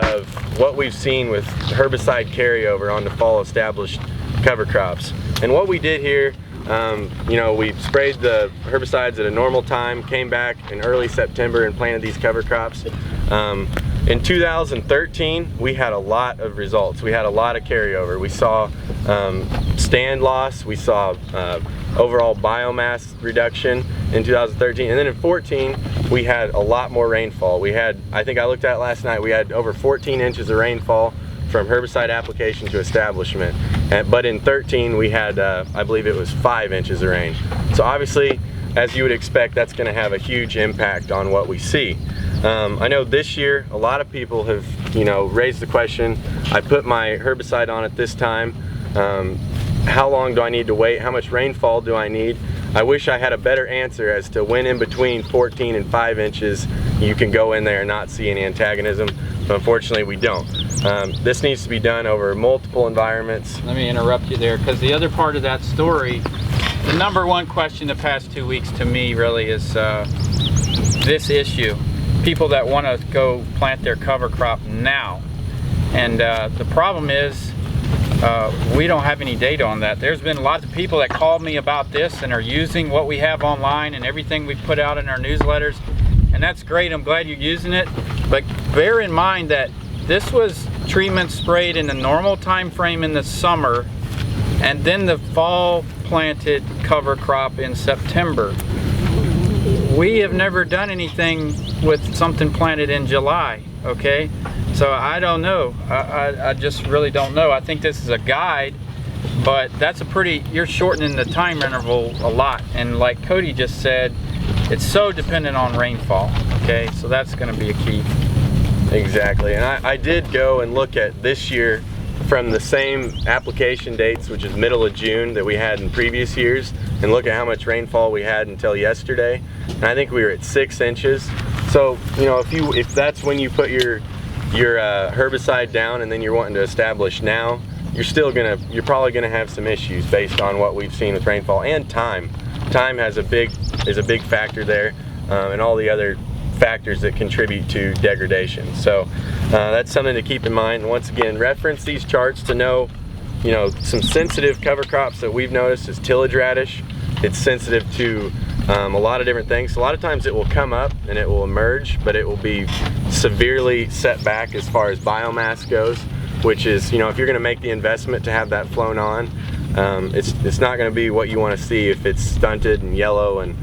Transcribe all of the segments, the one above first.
of what we've seen with herbicide carryover onto fall established cover crops. And what we did here, you know, we sprayed the herbicides at a normal time, came back in early September and planted these cover crops. In 2013, we had a lot of results. We had a lot of carryover. We saw stand loss, we saw overall biomass reduction in 2013, and then in 14 we had a lot more rainfall. We had, I think I looked at last night, we had over 14 inches of rainfall from herbicide application to establishment. But in 13 we had, I believe it was 5 inches of rain. So obviously, as you would expect, that's going to have a huge impact on what we see. I know this year a lot of people have, you know, raised the question, I put my herbicide on at this time, how long do I need to wait? How much rainfall do I need? I wish I had a better answer as to when in between 14 and 5 inches you can go in there and not see any antagonism, but unfortunately we don't. This needs to be done over multiple environments. Let me interrupt you there, because the other part of that story, the number one question the past 2 weeks to me really is this issue. People that want to go plant their cover crop now. And the problem is we don't have any data on that. There's been lots of people that called me about this and are using what we have online and everything we put out in our newsletters, and that's great. I'm glad you're using it, but bear in mind that this was treatment sprayed in the normal time frame in the summer, and then the fall planted cover crop in September. We have never done anything with something planted in July, okay? So I don't know. I just really don't know. I think this is a guide, but that's a pretty, you're shortening the time interval a lot. And like Cody just said, it's so dependent on rainfall, okay? So that's gonna be a key. Exactly, and I did go and look at this year from the same application dates, which is middle of June, that we had in previous years, and look at how much rainfall we had until yesterday. And I think we were at 6 inches. So, you know, if that's when you put your herbicide down and then you're wanting to establish now, you're probably gonna have some issues based on what we've seen with rainfall and time. Time is a big factor there, and all the other factors that contribute to degradation. So that's something to keep in mind. And once again, reference these charts to know, you know, some sensitive cover crops that we've noticed is tillage radish. It's sensitive to a lot of different things. A lot of times it will come up and it will emerge, but it will be severely set back as far as biomass goes, which is, you know, if you're going to make the investment to have that flown on, it's not going to be what you want to see if it's stunted and yellow and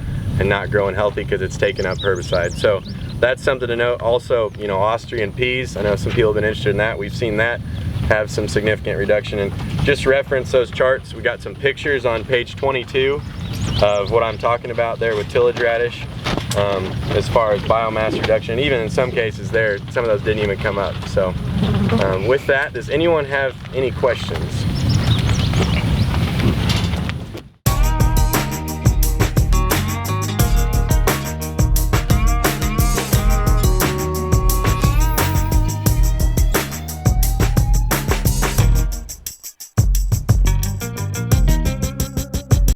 not growing healthy because it's taking up herbicide. So that's something to note. Also, you know, Austrian peas, I know some people have been interested in that. We've seen that have some significant reduction. And just reference those charts. We got some pictures on page 22 of what I'm talking about there with tillage radish, as far as biomass reduction. Even in some cases there, some of those didn't even come up. So with that, does anyone have any questions?